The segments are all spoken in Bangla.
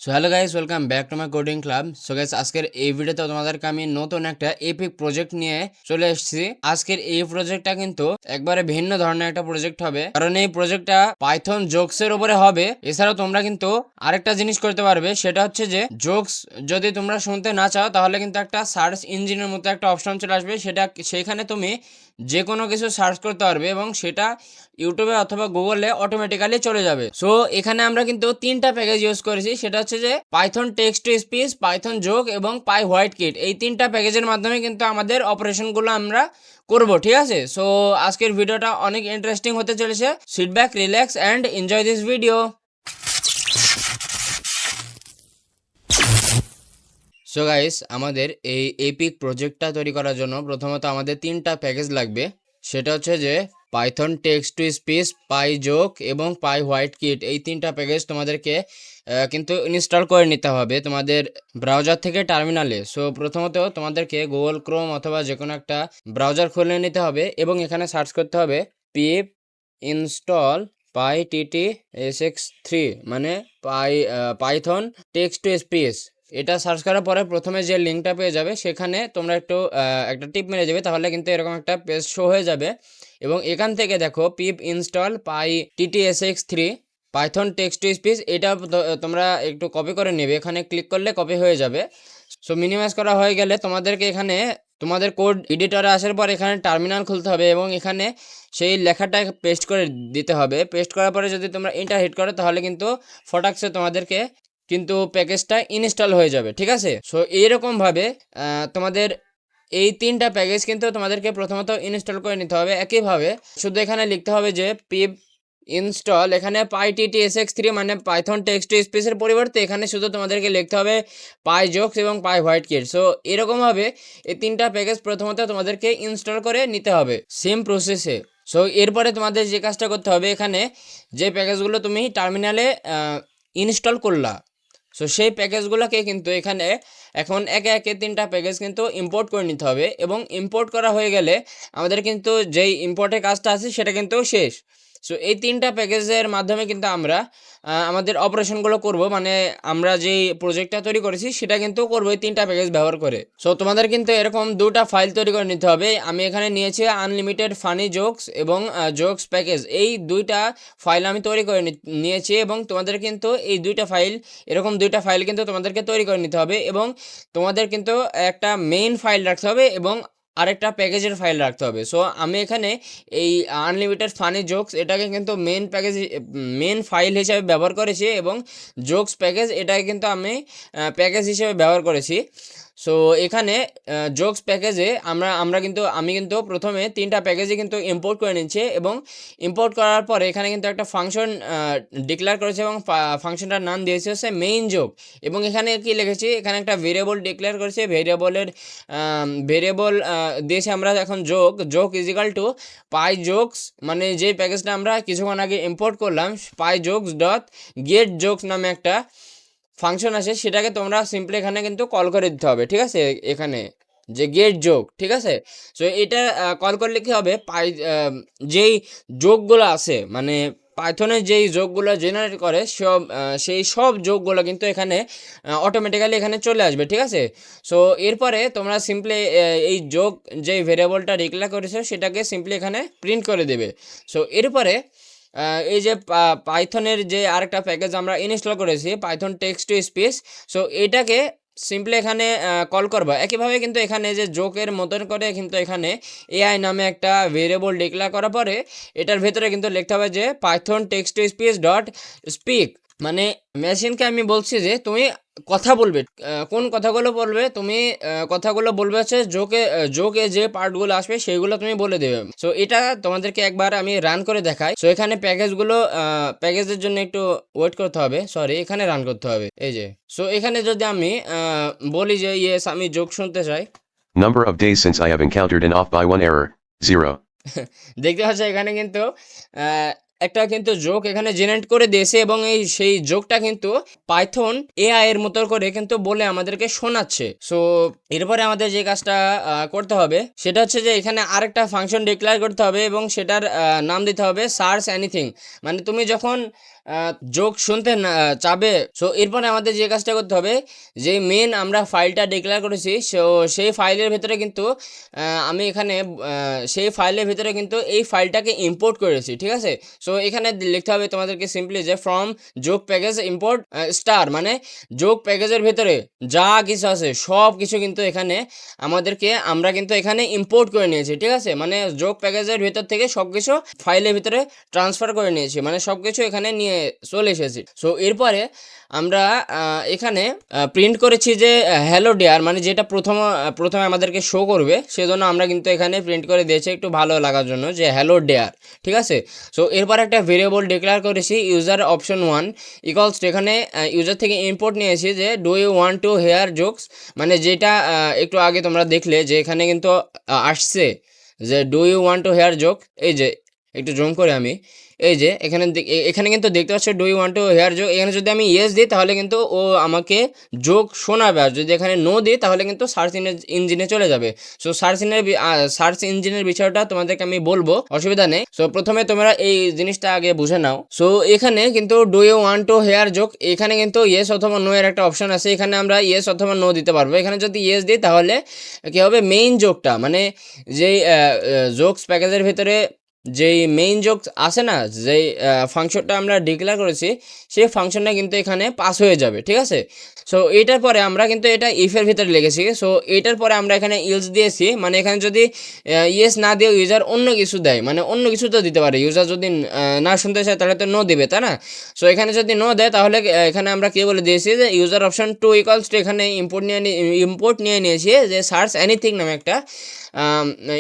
So hello guys, welcome back to my coding club. So guys, আজকের এই ভিডিওতে তোমাদেরকে আমি নতুন একটা এপিক প্রজেক্ট নিয়ে চলে এসেছি। আজকের এই প্রজেক্টটা কিন্তু একবারে ভিন্ন ধরনের একটা প্রজেক্ট হবে, কারণ এই প্রজেক্টটা পাইথন জোকস এর উপরে হবে। এছাড়াও তোমরা কিন্তু আরেকটা জিনিস করতে পারবে, সেটা হচ্ছে যে জোকস যদি তোমরা শুনতে না চাও তাহলে কিন্তু একটা সার্চ ইঞ্জিনের মতো একটা অপশন চলে আসবে, সেইখানে তুমি যে কোনো কিছু সার্চ করতে পারবে এবং সেটা ইউটিউবে অথবা গুগলে অটোমেটিক্যালি চলে যাবে। সো এখানে আমরা কিন্তু তিনটা প্যাকেজ ইউজ করেছি, সেটা হচ্ছে যে Python text to speech, Python joke এবং পাই হোয়াইট কিট। এই তিনটা প্যাকেজের মাধ্যমে কিন্তু আমাদের অপারেশনগুলো আমরা করব, ঠিক আছে? সো আজকের ভিডিওটা অনেক ইন্টারেস্টিং হতে চলেছে। Sit back, relax and enjoy this video. So guys, আমাদের এই এপিক প্রজেক্টটা তৈরি করার জন্য প্রথমত আমাদের তিনটা প্যাকেজ লাগবে। সেটা হচ্ছে যে Python text to speech, pi joke এবং পাই হোয়াইট কিট। এই তিনটা প্যাকেজ তোমাদেরকে কিন্তু ইনস্টল করে নিতে হবে তোমাদের ব্রাউজার থেকে টার্মিনালে। সো প্রথমত তোমাদেরকে গুগল ক্রোম অথবা যে কোনো একটা ব্রাউজার খুলে নিতে হবে এবং এখানে সার্চ করতে হবে পিপ ইনস্টল PyTT-SX3, মানে পাইথন টেক্সট টু স্পিচ। এটা সার্চ করার পরে প্রথমে যে লিঙ্কটা পেয়ে যাবে সেখানে তোমরা একটা টিপ মেরে যাবে, তাহলে কিন্তু এরকম একটা পেজ শো হয়ে যাবে এবং এখান থেকে দেখো pip install PyTT-SX3 Python text to speech, এটা তোমরা একটু কপি করে নেবে। এখানে ক্লিক করলে কপি হয়ে যাবে। সো মিনিমাইজ করা হয়ে গেলে তোমাদেরকে এখানে তোমাদের কোড এডিটরে আসার পর এখানে টার্মিনাল খুলতে হবে এবং এখানে সেই লেখাটা পেস্ট করে দিতে হবে। পেস্ট করার পরে যদি তোমরা এন্টার হিট করো তাহলে কিন্তু ফটাকসে তোমাদেরকে কিন্তু প্যাকেজটা ইনস্টল হয়ে যাবে, ঠিক আছে? সো এইরকমভাবে তোমাদের এই তিনটা প্যাকেজ কিন্তু তোমাদেরকে প্রথমত ইনস্টল করে নিতে হবে। একইভাবে শুধু এখানে লিখতে হবে যে পিপ ইনস্টল, এখানে PyTT-SX3 মানে পাইথন টেক্সট টু স্পিচের পরিবর্তে এখানে শুধু তোমাদেরকে লিখতে হবে পাই জোকস এবং পাই হোয়াইট কিট। সো এরকমভাবে এই তিনটা প্যাকেজ প্রথমত তোমাদেরকে ইনস্টল করে নিতে হবে সেম প্রসেসে। সো এরপরে তোমাদের যে কাজটা করতে হবে, এখানে যে প্যাকেজগুলো তুমি টার্মিনালে ইনস্টল করলা, সো সেই প্যাকেজগুলোকে কিন্তু এখানে এখন একে একে তিনটা প্যাকেজ কিন্তু ইম্পোর্ট করে নিতে হবে এবং ইম্পোর্ট করা হয়ে গেলে আমাদের কিন্তু যেই ইম্পোর্টের কাজটা আছে সেটা কিন্তু শেষ। সো এই তিনটা প্যাকেজের মাধ্যমে কিন্তু আমরা আমাদের অপারেশনগুলো করব, মানে আমরা যেই প্রজেক্টটা তৈরি করেছি সেটা কিন্তু করবো এই তিনটা প্যাকেজ ব্যবহার করে। সো তোমাদের কিন্তু এরকম দুটা ফাইল তৈরি করে নিতে হবে। আমি এখানে নিয়েছি আনলিমিটেড ফানি জোকস এবং জোকস প্যাকেজ, এই দুইটা ফাইল আমি তৈরি করে নিয়েছি এবং তোমাদের কিন্তু এই দুইটা ফাইল, এরকম দুইটা ফাইল কিন্তু তোমাদেরকে তৈরি করে নিতে হবে এবং তোমাদের কিন্তু একটা মেইন ফাইল রাখতে হবে এবং আরেকটা প্যাকেজের ফাইল রাখতে হবে। সো আমি এখানে এই আনলিমিটেড ফানি জোকস এটাকে কিন্তু মেন ফাইল হিসেবে ব্যবহার করেছি এবং জোকস প্যাকেজ এটাকে কিন্তু আমি প্যাকেজ হিসেবে ব্যবহার করেছি। সো এখানে জোকস প্যাকেজে আমি কিন্তু প্রথমে তিনটা প্যাকেজে কিন্তু ইম্পোর্ট করে নিচ্ছি এবং ইম্পোর্ট করার পরে এখানে কিন্তু একটা ফাংশন ডিক্লেয়ার করেছে এবং ফাংশনটার নাম দিয়েছে হচ্ছে মেইন জোক। এবং এখানে কি লিখেছি, এখানে একটা ভেরিয়েবল ডিক্লেয়ার করেছে, ভেরিয়েবল দিয়েছে আমরা এখন joke is equal to pi jokes, মানে যে প্যাকেজটা আমরা কিছুক্ষণ আগে ইম্পোর্ট করলাম পাই জোকস ডট গেট জোকস নামে একটা ফাংশন আছে, সেটাকে তোমরা সিম্পলি এখানে কিন্তু কল করে দিতে হবে, ঠিক আছে? এখানে যে গেট জোক, ঠিক আছে? সো এটা কল করলে কি হবে, যেই যোগগুলো আছে মানে পাইথনের যেই যোগগুলো জেনারেট করে সেই সব যোগগুলো কিন্তু এখানে অটোমেটিক্যালি এখানে চলে আসবে, ঠিক আছে? সো এরপরে তোমরা সিম্পলি এই যোগ যেই ভেরিয়েবলটা ডিক্লেয়ার করেছো সেটাকে সিম্পলি এখানে প্রিন্ট করে দেবে। সো এরপরে এই যে পাইথনের যে আরেকটা প্যাকেজ আমরা ইনস্টল করেছি Python text to speech, so এটাকে সিম্পলি এখানে কল করবা। একইভাবে কিন্তু এখানে যে জোকের মতন করে কিন্তু এখানে এআই নামে একটা ভেরিয়েবল ডিক্লেয়ার করার পরে এটার ভেতরে কিন্তু লিখতে হবে যে Python text to speech dot speak, মানে মেশিনকে আমি বলছি যে তুমি কথা বলবে, কোন কথাগুলো বলবে তুমি, কথাগুলো বলবে হচ্ছে জোকে যে পার্টগুলো আসবে সেগুলো তুমি বলে দেবে। সো এটা তোমাদেরকে একবার আমি রান করে দেখাই। সো এখানে প্যাকেজের জন্য একটু ওয়েট করতে হবে, সরি এখানে রান করতে হবে, এই যে। সো এখানে যদি আমি বলি যে ইয়েস আমি জোক শুনতে চাই, Number of days since I have encountered an off by one error, 0. দেখতে পাচ্ছ এখানে কিন্তু একটা কিন্তু জোক এখানে জেনারেট করে দিয়েছে এবং সেই জোকটা কিন্তু পাইথন এআই এর মতো করে কিন্তু বলে আমাদেরকে শোনাচ্ছে। সো এরপরে আমাদের যে কাজটা করতে হবে সেটা হচ্ছে যে এখানে আরেকটা ফাংশন ডিক্লেয়ার করতে হবে এবং সেটার নাম দিতে হবে সার্চ এনিথিং, মানে তুমি যখন যোগ শুনতে চাবে। সো এরপরে আমাদের যে কাজটা করতে হবে, যে মেন আমরা ফাইলটা ডিক্লেয়ার করেছি, সো সেই ফাইলের ভেতরে কিন্তু আমি এখানে সেই ফাইলের ভিতরে কিন্তু এই ফাইলটাকে ইম্পোর্ট করেছি, ঠিক আছে। সো এখানে লিখতে হবে তোমাদেরকে সিম্পলি যে ফ্রম যোগ প্যাকেজ ইম্পোর্ট স্টার, মানে যোগ প্যাকেজের ভেতরে যা কিছু আছে সব কিছু কিন্তু এখানে আমরা কিন্তু এখানে ইম্পোর্ট করে নিয়েছি, ঠিক আছে। মানে যোগ প্যাকেজের ভিতর থেকে সব কিছু ফাইলের ভিতরে ট্রান্সফার করে নিয়েছি, মানে সব কিছু এখানে নিয়ে চলে এসেছি। সো এরপরে আমরা এখানে প্রিন্ট করেছি যে হ্যালো ডিয়ার, মানে যেটা প্রথমে আমাদেরকে শো করবে, সেজন্য আমরা কিন্তু এখানে প্রিন্ট করে দিয়েছি একটু ভালো লাগার জন্য যে হ্যালো ডিয়ার, ঠিক আছে। সো এরপর একটা ভেরিয়েবল ডিক্লেয়ার করেছি ইউজার অপশন 1 ইকুয়ালস টু, এখানে ইউজার থেকে ইম্পোর্ট নিয়েছি যে do you want to hear jokes, মানে যেটা একটু আগে তোমরা দেখলে যে এখানে কিন্তু আসছে যে do you want to hear joke. এই যে একটু জুম করে আমি, এই যে এখানে কিন্তু দেখতে পাচ্ছ do you want to hear joke. এখানে যদি আমি ইয়েস দিই তাহলে কিন্তু ও আমাকে জোক শোনাবে, আর যদি এখানে নো দিই তাহলে কিন্তু সার্চ ইঞ্জিনে চলে যাবে। সো সার্চ ইঞ্জিনের বিষয়টা তোমাদেরকে আমি বলবো, অসুবিধা নেই। সো প্রথমে তোমরা এই জিনিসটা আগে বুঝে নাও। সো এখানে কিন্তু do you want to hear joke, এখানে কিন্তু ইয়েস অথবা নো এর একটা অপশন আছে, এখানে আমরা ইয়েস অথবা নো দিতে পারবো। এখানে যদি ইয়েস দিই তাহলে কি হবে, মেইন জোকটা মানে যেই জোকস প্যাকেজের ভিতরে যেই মেইন জোক আছে না, যেই ফাংশনটা আমরা ডিক্লেয়ার করেছি, সেই ফাংশনটা কিন্তু এখানে পাস হয়ে যাবে, ঠিক আছে। সো এটার পরে আমরা কিন্তু এটা ইফের ভিতরে লিখেছি। সো এটার পরে আমরা এখানে ইলস দিয়েছি, মানে এখানে যদি ইয়েস না দিয়ে ইউজার অন্য কিছু দেয়, মানে অন্য কিছু তো দিতে পারে, ইউজার যদি না শুনতে চায় তাহলে তো নো দিবে, তাই না। সো এখানে যদি নো দেয় তাহলে এখানে আমরা কি বলে দিয়েছি যে ইউজার অপশন 2 ইকুয়ালস টু, এখানে ইম্পোর্ট নিয়ে নিয়েছি যে সার্চ এনিথিং নামে একটা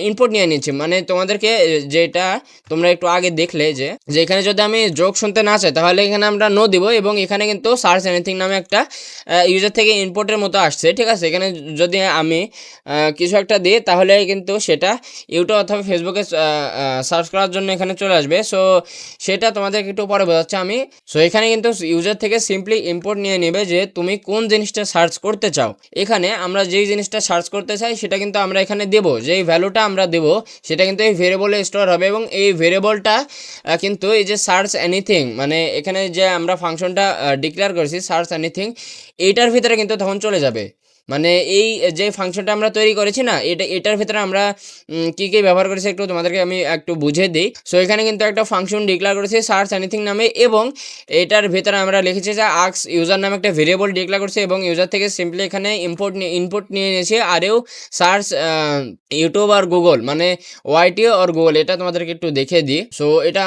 ইনপুট নিয়ে নিচ্ছি। মানে তোমাদেরকে যেটা তোমরা একটু আগে দেখলে যে এখানে যদি আমি জোক শুনতে না চাই তাহলে এখানে আমরা নো দিব, এবং এখানে কিন্তু সার্চ এনিথিং নামে একটা ইউজার থেকে ইনপুটের মতো আসছে, ঠিক আছে। এখানে যদি আমি কিছু একটা দিই তাহলে কিন্তু সেটা ইউটিউব অথবা ফেসবুকে সার্চ করার জন্য এখানে চলে আসবে। সো সেটা তোমাদেরকে একটু পরে বোঝাচ্ছি আমি। সো এখানে কিন্তু ইউজার থেকে সিম্পলি ইম্পোর্ট নিয়ে নেবে যে তুমি কোন জিনিসটা সার্চ করতে চাও। এখানে আমরা যেই জিনিসটা সার্চ করতে চাই সেটা কিন্তু আমরা এখানে দেবো, যেই ভ্যালুটা আমরা দেবো সেটা কিন্তু এই ভেরিয়েবলে স্টোর হবে, এবং এই ভেরিয়েবলটা কিন্তু এই যে সার্চ এনিথিং, মানে এখানে যে আমরা ফাংশনটা ডিক্লেয়ার করেছি সার্চ এনিথিং, এইটার ভিতরে কিন্তু তখন চলে যাবে। মানে এই যে ফাংশনটা আমরা তৈরি করেছি না, এটার ভিতরে আমরা কী কী ব্যবহার করেছি একটু তোমাদেরকে আমি একটু বুঝিয়ে দিই। সো এখানে কিন্তু একটা ফাংশন ডিক্লেয়ার করেছি সার্চ এনিথিং নামে, এবং এটার ভিতরে আমরা লিখেছি যে আক্স ইউজার নামে একটা ভেরিয়েবল ডিক্লেয়ার করছি, এবং ইউজার থেকে সিম্পলি এখানে ইনপুট নিয়ে নিয়েছি, আরেও সার্চ ইউটিউব আর গুগল, মানে ওয়াইটি আর গুগল, এটা তোমাদেরকে একটু দেখিয়ে দিই। সো এটা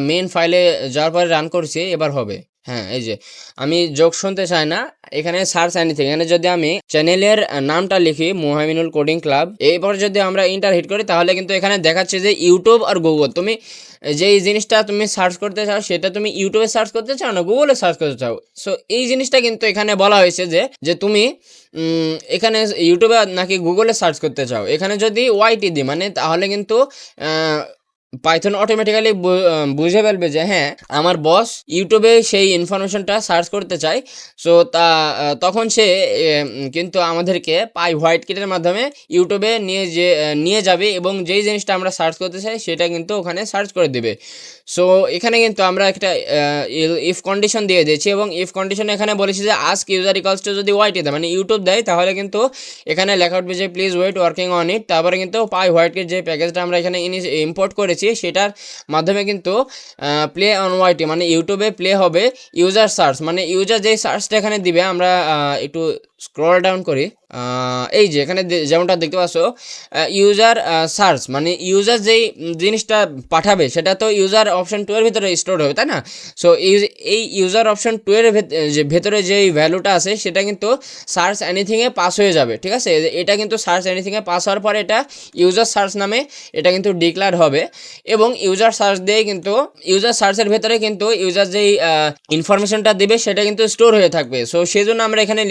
মেন ফাইলে যাওয়ার পরে রান করছি, এবার হবে। হ্যাঁ, এই যে আমি যোগ শুনতে চাই না, এখানে সার্চ এনিথিং, এখানে যদি আমি চ্যানেলের নামটা লিখি মুহামিনুল কোডিং ক্লাব, এরপর যদি আমরা ইন্টার হিট করি তাহলে কিন্তু এখানে দেখাচ্ছে যে ইউটিউব আর গুগল, তুমি যেই জিনিসটা তুমি সার্চ করতে চাও সেটা তুমি ইউটিউবে সার্চ করতে চাও না গুগলে সার্চ করতে চাও। সো এই জিনিসটা কিন্তু এখানে বলা হয়েছে যে তুমি এখানে ইউটিউবে নাকি গুগলে সার্চ করতে চাও। এখানে যদি ওয়াইটি দিই মানে তাহলে কিন্তু পাইথন অটোমেটিক্যালি বুঝে ফেলবে যে হ্যাঁ আমার বস ইউটিউবে সেই ইনফরমেশনটা সার্চ করতে চায়। সো তখন সে কিন্তু আমাদেরকে পাই হোয়াইট কিটের মাধ্যমে ইউটিউবে নিয়ে যাবে, এবং যেই জিনিসটা আমরা সার্চ করতে চাই সেটা কিন্তু ওখানে সার্চ করে দেবে। সো এখানে কিন্তু আমরা একটা ইফ কন্ডিশন দিয়ে দিয়েছি, এবং ইফ কন্ডিশন এখানে বলেছি যে আস্ক ইউজার ইকুয়ালস টু, যদি ওয়াইটি দেয় মানে ইউটিউব দেয় তাহলে কিন্তু এখানে লেখা উঠবে যে please wait working on it. তারপরে কিন্তু পাই হোয়াইট কিট যে প্যাকেজটা আমরা এখানে ইম্পোর্ট করেছি সেটার মাধ্যমে কিন্তু প্লে অন ওয়াইটি মানে ইউটিউবে প্লে হবে ইউজার সার্চ, মানে ইউজার যেই সার্চটা এখানে দিবে। আমরা একটু স্ক্রল ডাউন করি, এই যে এখানে যেমনটা দেখতে পাচ্ছ ইউজার সার্চ, মানে ইউজার যেই জিনিসটা পাঠাবে সেটা তো ইউজার অপশন 2 এর ভিতরে স্টোর হবে, তাই না। সো এই ইউজার অপশন 2 এর ভেতরে যেই ভ্যালুটা আছে সেটা কিন্তু সার্চ এনিথিংয়ে পাস হয়ে যাবে, ঠিক আছে। এটা কিন্তু সার্চ এনিথিংয়ে পাস হওয়ার পরে এটা ইউজার সার্চ নামে এটা কিন্তু ডিক্লেয়ার হবে, এবং ইউজার সার্চ দিয়ে কিন্তু ইউজার সার্চের ভেতরে কিন্তু ইউজার যেই ইনফরমেশনটা দেবে সেটা কিন্তু স্টোর হয়ে থাকবে। সো সেই জন্য আমরা এখানে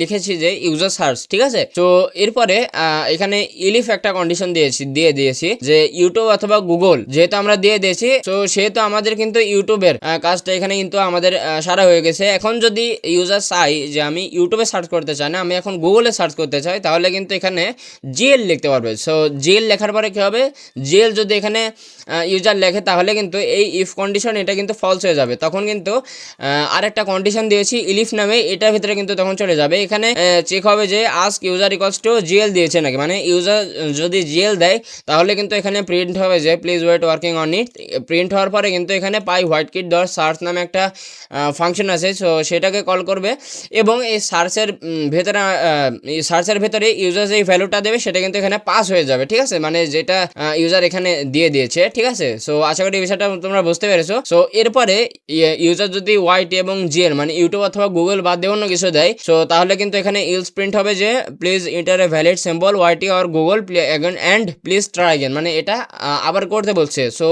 লিখে লিখেছি যে ইউজার সার্চ, ঠিক আছে। তো এরপরে এখানে ইলিফ একটা কন্ডিশন দিয়ে দিয়েছি যে ইউটিউব অথবা গুগল যেহেতু আমরা দিয়ে দিয়েছি, তো সেহেতু আমাদের কিন্তু ইউটিউবের কাজটা এখানে কিন্তু আমাদের সারা হয়ে গেছে। এখন যদি ইউজার চাই যে আমি ইউটিউবে সার্চ করতে চাই না, আমি এখন গুগলে সার্চ করতে চাই, তাহলে কিন্তু এখানে জিএল লিখতে পারবে। সো জিএল লেখার পরে কি হবে, জিএল যদি এখানে ইউজার লেখে তাহলে কিন্তু এই ইফ কন্ডিশন এটা কিন্তু ফলস হয়ে যাবে। তখন কিন্তু আরেকটা কন্ডিশন দিয়েছি ইলিফ নামে, এটার ভিতরে কিন্তু তখন চলে যাবে। এখানে চেক হবে যে ask user equals to GL দিয়েছে নাকি, মানে ইউজার যদি জিএল দেয় তাহলে কিন্তু এখানে প্রিন্ট হবে যে please wait working on it. Print হওয়ার পরে কিন্তু এখানে pywhatkit dot search নামে একটা ফাংশন আছে, সো সেটাকে কল করবে এবং এই সার্চের ভেতরে ইউজার যেই ভ্যালুটা দেবে সেটা কিন্তু এখানে পাস হয়ে যাবে, ঠিক আছে, মানে যেটা ইউজার এখানে দিয়ে দিয়েছে, ঠিক আছে। সো আশা করি এই বিষয়টা তোমরা বুঝতে পেরেছো। সো এরপরে ইউজার যদি ওয়াইট এবং জিএল মানে ইউটিউব অথবা গুগল বাদ দিয়ে অন্য কিছু দেয়, সো তাহলে কিন্তু এখানে ইলস প্রিন্ট হবে যে please enter a valid symbol YT or Google again and please try again, মানে এটা আবার করতে বলছে। সো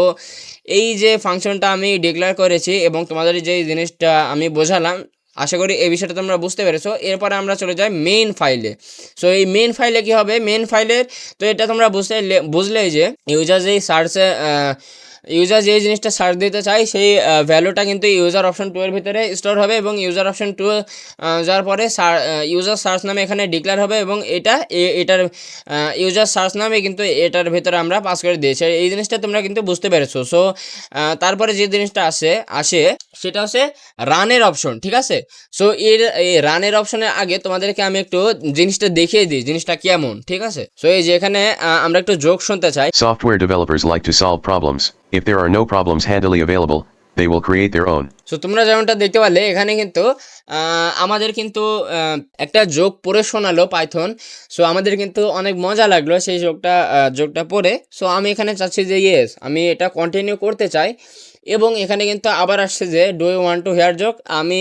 এই যে ফাংশনটা আমি ডিক্লেয়ার করেছি এবং তোমাদের যে জিনিসটা আমি বোঝালাম, আশা করি এই বিষয়টা তোমরা বুঝতে পেরেছো। এরপরে আমরা চলে যাই মেইন ফাইলে। সো এই মেইন ফাইলে কি হবে, মেইন ফাইলের তো এটা তোমরা বুঝলেই যে ইউজার যে জিনিসটা সার্চ দিতে চাই সেই ভ্যালুটা কিন্তু ইউজার অপশন 2 এর ভিতরে স্টোর হবে এবং ইউজার অপশন 2 যাওয়ার পরে ইউজার সার্চ নামে এখানে ডিক্লেয়ার হবে এবং এটার ইউজার সার্চ নামে কিন্তু এটার ভিতরে আমরা পাস করে দিয়েছি। এই জিনিসটা তোমরা কিন্তু বুঝতে পেরেছো। সো তারপরে যে জিনিসটা আসে সেটা হচ্ছে রানের অপশন, ঠিক আছে। সো এই রানের অপশনের আগে তোমাদেরকে আমি একটু জিনিসটা দেখিয়ে দিই জিনিসটা কেমন, ঠিক আছে। সো এই যে এখানে আমরা একটু জোক শুনতে চাই। Software developers like to solve problems. If there are no problems handily available, they will create their own. So তোমরা যেমনটা দেখতে পারলে এখানে কিন্তু আমাদের কিন্তু একটা জোক পড়ে শোনালো পাইথন। সো আমাদের কিন্তু অনেক মজা লাগলো সেই জোকটা পড়ে। সো আমি এখানে চাচ্ছি যে ইয়েস আমি এটা কন্টিনিউ করতে চাই এবং এখানে কিন্তু আবার আসছে যে do you want to hear joke, আমি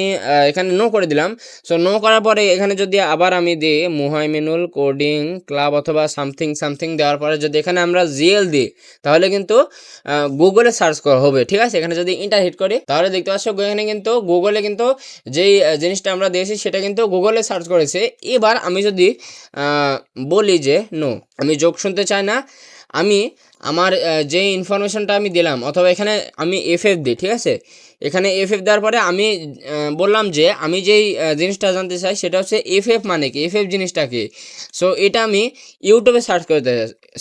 এখানে নো করে দিলাম। সো নো করার পরে এখানে যদি আবার আমি দিই মুহাইমিনুল কোডিং ক্লাব অথবা সামথিং দেওয়ার পরে যদি এখানে আমরা জিএল দিই তাহলে কিন্তু গুগলে সার্চ করা হবে, ঠিক আছে। এখানে যদি ইন্টার হিট করি তাহলে দেখতে পাচ্ছ এখানে কিন্তু গুগলে কিন্তু যেই জিনিসটা আমরা দিয়েছি সেটা কিন্তু গুগলে সার্চ করেছে। এবার আমি যদি বলি যে নো আমি জোক শুনতে চাই না, আমি আমার যে ইনফরমেশনটা আমি দিলাম অথবা এখানে আমি এফএফ দিই, ঠিক আছে। এখানে এফএফ দেওয়ার পরে আমি বললাম যে আমি যেই জিনিসটা জানতে চাই সেটা হচ্ছে এফএফ মানে কি, এফএফ জিনিসটা কি। সো এটা আমি ইউটিউবে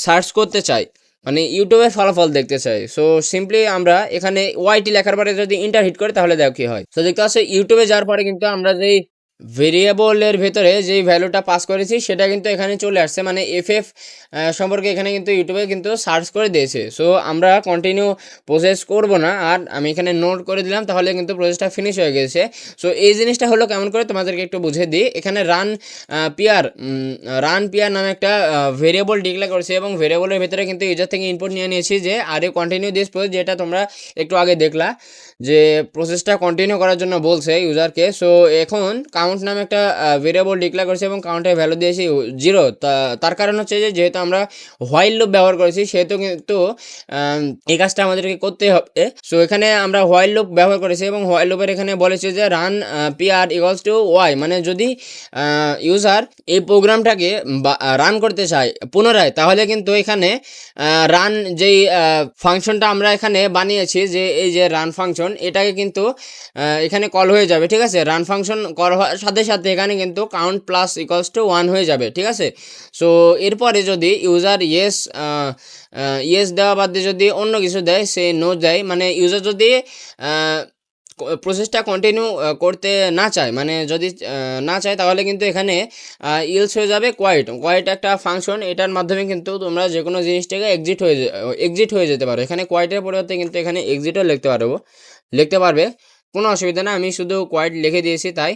সার্চ করতে চাই, মানে ইউটিউবের ফলাফল দেখতে চাই। সো সিম্পলি আমরা এখানে ওয়াইটি লেখার পরে যদি ইন্টার হিট করি তাহলে দেখো কি হয়। তো দেখতে পাচ্ছ ইউটিউবে যাওয়ার পরে কিন্তু আমরা যেই ভেরিয়েবলের ভেতরে যেই ভ্যালুটা পাস করেছি সেটা কিন্তু এখানে চলে আসছে, মানে এফএফ সম্পর্কে এখানে কিন্তু ইউটিউবে কিন্তু সার্চ করে দিয়েছে। সো আমরা কন্টিনিউ প্রসেস করব না, আর আমি এখানে নোট করে দিলাম তাহলে কিন্তু প্রসেসটা ফিনিশ হয়ে গেছে। সো এই জিনিসটা হলো কেমন করে তোমাদেরকে একটু বুঝিয়ে দিই। এখানে রান পিয়ার নামে একটা ভেরিয়েবল ডিক্লেয়ার করেছে এবং ভেরিয়েবলের ভেতরে কিন্তু ইউজার থেকে ইনপুট নিয়ে নিয়েছি যে আরে কন্টিনিউ দিস প্রসেস, যেটা তোমরা একটু আগে দেখলা যে প্রসেসটা কন্টিনিউ করার জন্য বলছে ইউজারকে। সো এখন কাউন্ট নামে একটা ভেরিয়েবল ডিক্লেয়ার করেছে এবং কাউন্টের ভ্যালু দিয়েছি 0। তার কারণ হচ্ছে যে যেহেতু আমরা হোয়াইল লুপ ব্যবহার করেছি সেহেতু কিন্তু এই কাজটা আমাদেরকে করতে হবে। সো এখানে আমরা হোয়াইল লুপ ব্যবহার করেছি এবং হোয়াইল লুপের এখানে বলেছে যে run PR equals to Y, মানে যদি ইউজার এই প্রোগ্রামটাকে রান করতে চায় পুনরায় তাহলে কিন্তু এখানে রান যেই ফাংশনটা আমরা এখানে বানিয়েছি যে এই যে রান ফাংশন এটাকে কিন্তু এখানে কল হয়ে যাবে, ঠিক আছে। রান ফাংশন কল হওয়ার সাথে সাথে এখানে কিন্তু কাউন্ট প্লাস ইকুয়ালস টু 1 হয়ে যাবে, ঠিক আছে। সো এরপরে যদি ইউজার ইয়েস দেওয়া বাদ দিয়ে যদি অন্য কিছু দেয় সে নো দেয়, মানে ইউজার যদি প্রসেসটা কন্টিনিউ করতে না চায়, মানে যদি না চায় তাহলে কিন্তু এখানে ইলস হয়ে যাবে কোয়াইট একটা ফাংশন, এটার মাধ্যমে কিন্তু তোমরা যে কোনো জিনিসটাকে এক্সিট হয়ে যেতে পারো। এখানে কোয়াইটের পরিবর্তে কিন্তু এখানে এক্সিটও লিখতে পারবে, কোনো অসুবিধা না। আমি শুধু কোয়াইট লিখে দিয়েছি তাই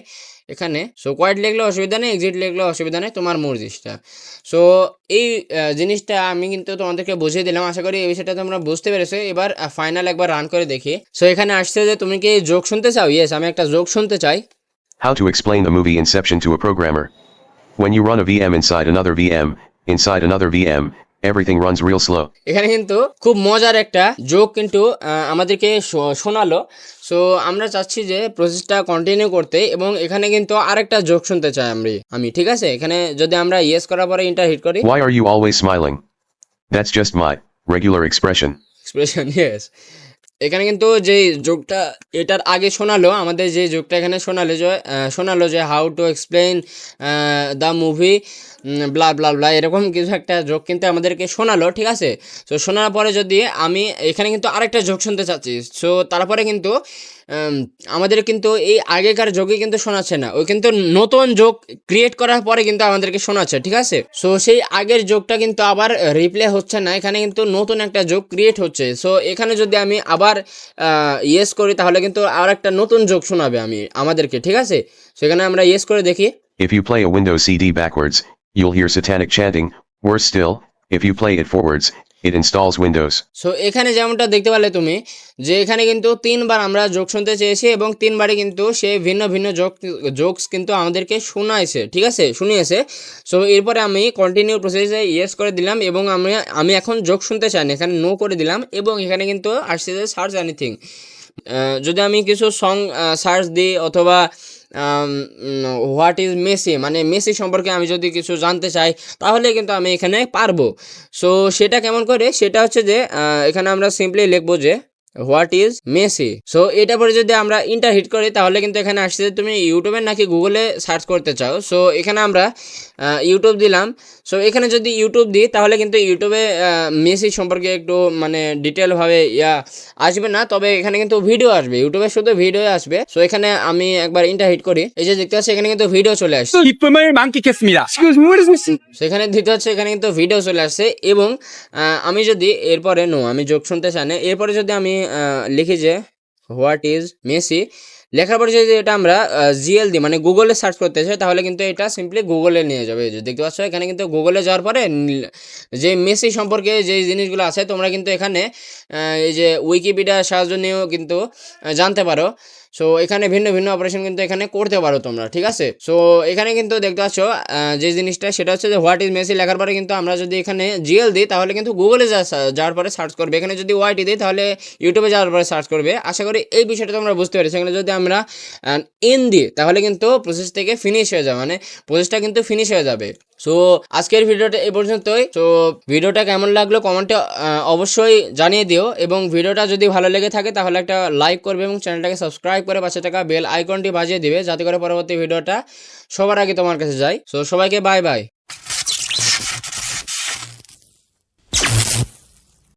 এখানে। সো কোয়াইট লিখলে অসুবিধা নেই, এক্সিট লিখলে অসুবিধা নেই, তোমার মর্জিটা। সো এই জিনিসটা আমি কিন্তু তোমাদেরকে বুঝিয়ে দিলাম, আশা করি এই বিষয়টা তোমরা বুঝতে পেরেছো। এবার ফাইনাল একবার রান করে দেখি। সো এখানে আসছে যে তুমি কি জোক শুনতে চাও, ইয়েস আমি একটা জোক শুনতে চাই। How to explain the movie Inception to a programmer. When you run a VM inside another VM, Everything runs real slow. এখানে কিন্তু খুব মজার একটা জোক কিন্তু আমাদেরকে শোনালো। সো আমরা চাচ্ছি যে প্রসেসটা কন্টিনিউ করতে, এবং এখানে কিন্তু আরেকটা জোক শুনতে চাই আমি, ঠিক আছে? এখানে যদি আমরা ইয়েস করার পরে ইন্টার হিট করি, Why are you always smiling? That's just my regular expression. Expression, yes. এখানে কিন্তু যে জোকটা এটার আগে শোনালো, আমাদের যে জোকটা এখানে শোনালো যে how to explain the movie blah blah blah, এরকম কিছু একটা জোক কিন্তু আমাদেরকে শোনালো, ঠিক আছে? তো শোনার পরে যদি আমি এখানে কিন্তু আরেকটা জোক শুনতে চাচ্ছি, সো তারপরে কিন্তু আমাদের কিন্তু এই আগেকার জোকই কিন্তু শোনাচ্ছে না, ওই কিন্তু নতুন জোক ক্রিয়েট করার পরে কিন্তু আমাদেরকে শোনাচ্ছে, ঠিক আছে? সো সেই আগের জোকটা কিন্তু আবার রিপ্লে হচ্ছে না, এখানে কিন্তু নতুন একটা জোক ক্রিয়েট হচ্ছে। সো এখানে যদি আমি আবার ইয়েস করি তাহলে কিন্তু আর একটা নতুন জোক শোনাবে আমাদেরকে, ঠিক আছে? সেখানে আমরা ইয়েস করে দেখি। If you play a Windows CD backwards, you'll hear satanic chanting. Worse still, if you play it forwards, it installs Windows. So এখানে যেমনটা দেখতে পারলে তুমি, যে এখানে কিন্তু 3 বার আমরা জোক শুনতে চেয়েছি এবং 3 বারই কিন্তু সে ভিন্ন ভিন্ন জোকস কিন্তু আমাদেরকে শোনাইছে, ঠিক আছে? শুনিয়েছে। সো এরপরে আমি কন্টিনিউ প্রসেসে ইয়েস করে দিলাম এবং আমি এখন জোক শুনতে চাই না, এখানে নো করে দিলাম, এবং এখানে কিন্তু আসছে যে সার্চ এনিথিং। যদি আমি কিছু সং সার্চ দিই, অথবা হোয়াট ইজ মেসি, মানে মেসি সম্পর্কে আমি যদি কিছু জানতে চাই, তাহলে কিন্তু আমি এখানে পারবো। সো সেটা কেমন করে, সেটা হচ্ছে যে এখানে আমরা সিম্পলি লিখবো যে হোয়াট ইজ মেসি। সো এটা পরে যদি আমরা ইন্টার হিট করি তাহলে কিন্তু এখানে আসছে যে তুমি ইউটিউবে নাকি গুগলে সার্চ করতে চাও। সো এখানে আমরা ইউটিউব দিলাম। সো এখানে যদি ইউটিউব দিই তাহলে কিন্তু ইউটিউবে মেসি সম্পর্কে একটু মানে ডিটেলভাবে আসবে না, তবে এখানে কিন্তু ভিডিও আসবে, ইউটিউবে শুধু ভিডিও আসবে। সো এখানে আমি একবার ইন্টার হিট করি, এই যে দেখতে পাচ্ছি এখানে কিন্তু ভিডিও চলে আসছে। 기쁨을 만끽했습니다. সেখানে দিতে হচ্ছে, এখানে কিন্তু ভিডিও চলে আসছে, এবং আমি যদি এরপরে আমি জোক শুনতে চাই না, এরপরে যদি আমি লিখি যে হোয়াট ইজ মেসি, লেখার পরে যদি এটা আমরা জিএল দিই, মানে গুগলে সার্চ করতে চাই, তাহলে কিন্তু এটা সিম্পলি গুগলে নিয়ে যাবে। যে দেখতে পাচ্ছ এখানে কিন্তু গুগলে যাওয়ার পরে যে মেসি সম্পর্কে যে জিনিসগুলো আছে তোমরা কিন্তু এখানে এই যে উইকিপিডিয়ার সাহায্য নিয়েও কিন্তু জানতে পারো। সো এখানে ভিন্ন ভিন্ন অপারেশন কিন্তু এখানে করতে পারো তোমরা, ঠিক আছে? সো এখানে কিন্তু দেখতে পাচ্ছ যে জিনিসটা, সেটা হচ্ছে যে হোয়াট ইজ মেসি লেখার পরে কিন্তু আমরা যদি এখানে জিএল দিই তাহলে কিন্তু গুগলে যাওয়ার পরে সার্চ করবে, এখানে যদি ওয়াইটি দিই তাহলে ইউটিউবে যাওয়ার পরে সার্চ করবে। আশা করি এই বিষয়টা তোমরা বুঝতে পেরেছো। এখানে যদি আমরা ইন দিই তাহলে কিন্তু প্রসেস থেকে ফিনিশ হয়ে যাবে, মানে প্রসেসটা কিন্তু ফিনিশ হয়ে যাবে। সো আজকের ভিডিওটা এই পর্যন্তই। তো ভিডিওটা কেমন লাগলো কমেন্টে অবশ্যই জানিয়ে দিও, এবং ভিডিওটা যদি ভালো লেগে থাকে তাহলে একটা লাইক করবে এবং চ্যানেলটাকে সাবস্ক্রাইব করে পাশে থাকা বেল আইকনটি বাজিয়ে দিবে, যাতে করে পরবর্তী ভিডিওটা সবার আগে তোমার কাছে যায়। সো সবাইকে বাই বাই।